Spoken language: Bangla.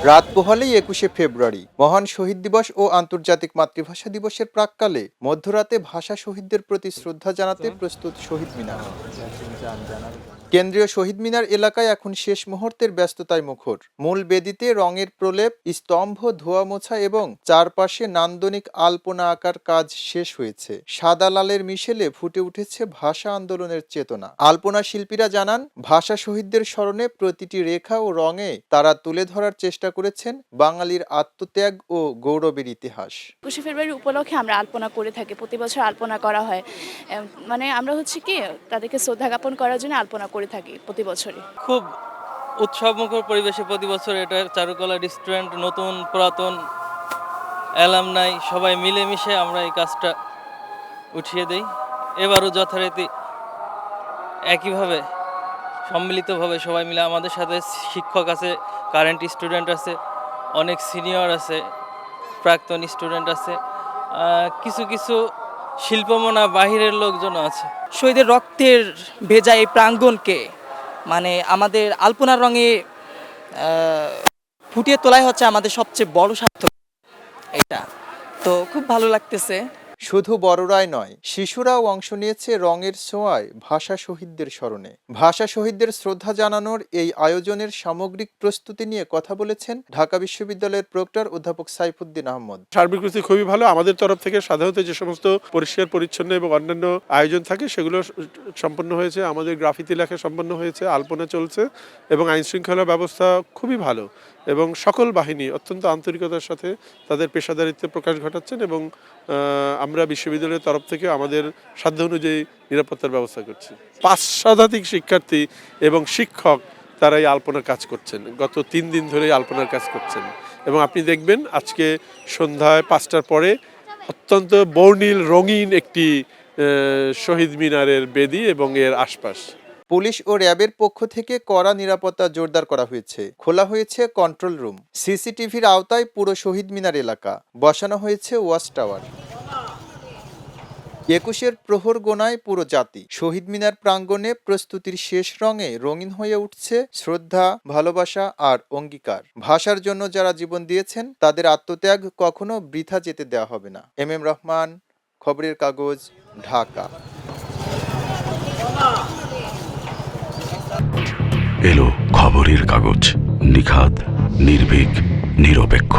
রাত পোহালেই ২১শে ফেব্রুয়ারি মহান শহীদ দিবস ও আন্তর্জাতিক মাতৃভাষা দিবসের প্রাক্কালে মধ্যরাতে ভাষা শহীদদের প্রতি শ্রদ্ধা জানাতে প্রস্তুত শহীদ মিনার। কেন্দ্রীয় শহীদ মিনার এলাকায় এখন শেষ মুহূর্তের ব্যস্ততায় মুখর। মূল বেদিতে রঙের প্রলেপ, স্তম্ভ ধোয়া মোছা এবং চারপাশে নান্দনিক আলপনা আঁকার কাজ শেষ হয়েছে। সাদা লালের মিশেলে ফুটে উঠেছে ভাষা আন্দোলনের চেতনা। আলপনা শিল্পীরা জানান, ভাষা শহীদদের স্মরণে প্রতিটি রেখা ও রঙে তারা তুলে ধরার চেষ্টা করেছেন বাঙালির আত্মত্যাগ ও গৌরবের ইতিহাস। ২১শে ফেব্রুয়ারি উপলক্ষে আমরা আলপনা করে থাকি, প্রতি বছর আলপনা করা হয়। মানে আমরা হচ্ছে কি তাদেরকে শ্রদ্ধা জ্ঞাপন করার জন্য আলপনা করে থাকি প্রতি বছরই। খুব উৎসবমুখর পরিবেশে প্রতি বছর এটা চারুকলা রেস্টুরেন্ট, নতুন পুরাতন অ্যালামনাই সবাই মিলেমিশে আমরা এই কাজটা উঠিয়ে দেই। এবারও যথারীতি একইভাবে সম্মিলিতভাবে সবাই মিলে, আমাদের সাথে শিক্ষক আছে, কারেন্ট স্টুডেন্ট আছে, অনেক সিনিয়র আছে, প্রাক্তন স্টুডেন্ট আছে, কিছু কিছু শিল্পমনা বাহিরের লোকজন আছে। শহীদের রক্তের ভেজা এই প্রাঙ্গণকে মানে আমাদের আলপনার রঙে ফুটিয়ে তোলাই হচ্ছে আমাদের সবচেয়ে বড় সার্থক। এটা তো খুব ভালো লাগতেছে। শুধু বড়রাই নয়, শিশুরাও অংশ নিয়েছে রঙের ছোঁয়ায় ভাষা শহীদদের স্মরণে। ভাষা শহীদদের শ্রদ্ধা জানানোর এই আয়োজনের সামগ্রিক প্রস্তুতি নিয়ে কথা বলেছেন ঢাকা বিশ্ববিদ্যালয়ের প্রক্টর অধ্যাপক সাইফুদ্দিন আহমদ। সার্বিক পরিস্থিতি খুবই ভালো। আমাদের তরফ থেকে সাধারণত যে সমস্ত পরিষ্কার পরিচ্ছন্ন এবং অন্যান্য আয়োজন থাকে সেগুলো সম্পন্ন হয়েছে, আমাদের গ্রাফিতি লেখা সম্পন্ন হয়েছে, আলপনা চলছে এবং আইন শৃঙ্খলা ব্যবস্থা খুবই ভালো এবং সকল বাহিনী অত্যন্ত আন্তরিকতার সাথে তাদের পেশাদারিত্বে প্রকাশ ঘটাচ্ছেন এবং আমরা বিশ্ববিদ্যালয়ের তরফ থেকে আমাদের সাধ্য অনুযায়ী নিরাপত্তার ব্যবস্থা করছি। ৫ শতাধিক শিক্ষার্থী এবং শিক্ষক তারা এই আলপনার কাজ করছেন, গত ৩ দিন ধরে আলপনার কাজ করছেন এবং আপনি দেখবেন আজকে সন্ধ্যায় ৫টার পরে অত্যন্ত বর্ণিল রঙিন একটি শহীদ মিনারের বেদি এবং এর আশপাশ। পুলিশ ও র্যাবের পক্ষ থেকে কড়া নিরাপত্তা জোরদার করা হয়েছে। খোলা হয়েছে কন্ট্রোল রুম, সিসিটিভির আওতায় পুরো শহীদ মিনার এলাকা, বসানো হয়েছে ওয়াচ টাওয়ার। ২১-এর প্রহর গোনায় পুরো জাতি। শহীদ মিনার প্রাঙ্গণে প্রস্তুতির শেষ রঙে রঙিন হয়ে উঠছে শ্রদ্ধা, ভালোবাসা আর অঙ্গীকার। ভাষার জন্য যারা জীবন দিয়েছেন তাদের আত্মত্যাগ কখনো বৃথা যেতে দেওয়া হবে না। এম রহমান, খবরের কাগজ, ঢাকা। এলো খবরের কাগজ, নিখাত, নির্ভীক, নিরপেক্ষ।